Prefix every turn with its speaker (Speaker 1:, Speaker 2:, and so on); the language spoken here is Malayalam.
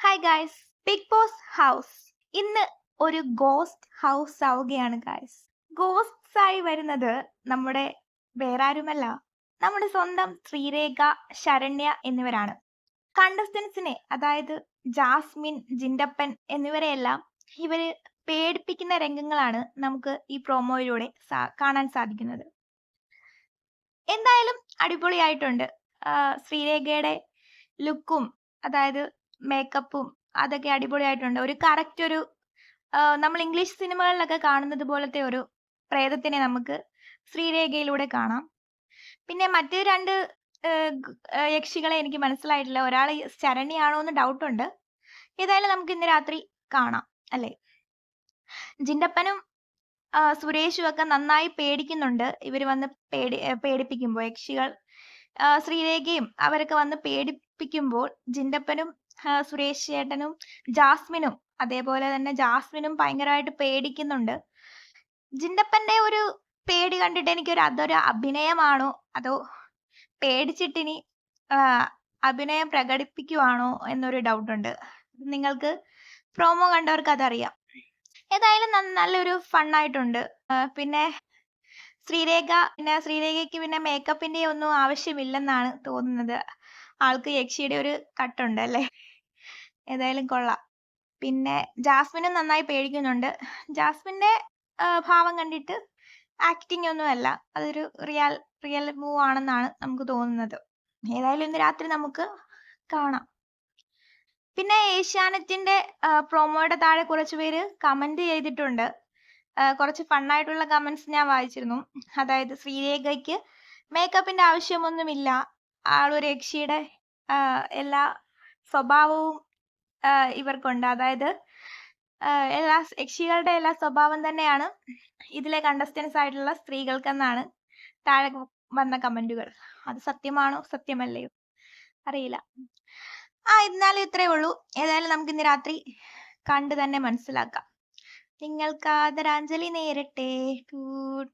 Speaker 1: Hi guys, Bigg Boss house ഇന്ന് ഒരു ഗോസ്റ്റ് ഹൗസ് ആവുകയാണ് ഗായ്സ്. ഗോസ്റ്റ്സ് ആയി വരുന്നത് നമ്മുടെ വേറെ ആരുമല്ല, നമ്മുടെ സ്വന്തം ശ്രീരേഖ, ശരണ്യ എന്നിവരാണ്. കണ്ടസ്റ്റൻസിനെ, അതായത് ജാസ്മിൻ, ജിൻഡപ്പൻ എന്നിവരെയെല്ലാം ഇവര് പേടിപ്പിക്കുന്ന രംഗങ്ങളാണ് നമുക്ക് ഈ പ്രൊമോയിലൂടെ കാണാൻ സാധിക്കുന്നത്. എന്തായാലും അടിപൊളിയായിട്ടുണ്ട്. ശ്രീരേഖയുടെ ലുക്കും, അതായത് മേക്കപ്പും അതൊക്കെ അടിപൊളിയായിട്ടുണ്ട്. ഒരു കറക്റ്റ് ഒരു നമ്മൾ ഇംഗ്ലീഷ് സിനിമകളിലൊക്കെ കാണുന്നത് പോലത്തെ ഒരു പ്രേതത്തിനെ നമുക്ക് ശ്രീരേഖയിലൂടെ കാണാം. പിന്നെ മറ്റ് രണ്ട് യക്ഷികളെ എനിക്ക് മനസ്സിലായിട്ടില്ല. ഒരാൾ ശരണ്യാണോ എന്ന് ഡൗട്ടുണ്ട്. ഏതായാലും നമുക്ക് ഇന്ന് രാത്രി കാണാം, അല്ലേ? ജിൻഡപ്പനും സുരേഷും ഒക്കെ നന്നായി പേടിക്കുന്നുണ്ട്. ഇവർ വന്ന് പേടിപ്പിക്കുമ്പോൾ, യക്ഷികൾ ശ്രീരേഖയും അവരൊക്കെ വന്ന് പേടിപ്പിക്കുമ്പോൾ ജിൻഡപ്പനും സുരേഷ് ചേട്ടനും ജാസ്മിനും, അതേപോലെ തന്നെ ജാസ്മിനും ഭയങ്കരമായിട്ട് പേടിക്കുന്നുണ്ട്. ജിൻഡപ്പന്റെ ഒരു പേടി കണ്ടിട്ട് എനിക്കൊരു അതൊരു അഭിനയമാണോ അതോ പേടിച്ചിട്ടിനി അഭിനയം പ്രകടിപ്പിക്കുവാണോ എന്നൊരു ഡൗട്ടുണ്ട്. നിങ്ങൾക്ക് പ്രോമോ കണ്ടവർക്ക് അതറിയാം. ഏതായാലും നല്ലൊരു ഫണ്ണായിട്ടുണ്ട്. പിന്നെ ശ്രീരേഖയ്ക്ക് പിന്നെ മേക്കപ്പിന്റെ ഒന്നും ആവശ്യമില്ലെന്നാണ് തോന്നുന്നത്. ആൾക്ക് യക്ഷിയുടെ ഒരു കട്ടുണ്ട്, അല്ലേ? ഏതായാലും കൊള്ളാം. പിന്നെ ജാസ്മിനും നന്നായി പേടിക്കുന്നുണ്ട്. ജാസ്മിന്റെ ഭാവം കണ്ടിട്ട് ആക്ടിങ് ഒന്നും അല്ല, അതൊരു റിയൽ മൂവ് ആണെന്നാണ് നമുക്ക് തോന്നുന്നത്. ഏതായാലും ഇന്ന് രാത്രി നമുക്ക് കാണാം. പിന്നെ ഏഷ്യാനെറ്റിന്റെ പ്രൊമോയുടെ താഴെ കുറച്ച് പേര് കമന്റ് ചെയ്തിട്ടുണ്ട്. കുറച്ച് ഫണ്ണായിട്ടുള്ള കമന്റ്സ് ഞാൻ വായിച്ചിരുന്നു. അതായത് ശ്രീരേഖയ്ക്ക് മേക്കപ്പിന്റെ ആവശ്യമൊന്നുമില്ല, ആളൊരു യക്ഷിയുടെ എല്ലാ സ്വഭാവവും ഇവർക്കുണ്ട്. അതായത് എല്ലാ യക്ഷികളുടെ എല്ലാ സ്വഭാവം തന്നെയാണ് ഇതിലെ കണ്ടസ്റ്റൻസ് ആയിട്ടുള്ള സ്ത്രീകൾക്കെന്നാണ് താഴെ വന്ന കമന്റുകൾ. അത് സത്യമാണോ സത്യമല്ലയോ അറിയില്ല. എന്നാലും ഇത്രയേ ഉള്ളൂ. ഏതായാലും നമുക്ക് ഇന്ന് രാത്രി കണ്ടു തന്നെ മനസ്സിലാക്കാം. നിങ്ങൾക്ക് ആദരാഞ്ജലി നേരട്ടെ.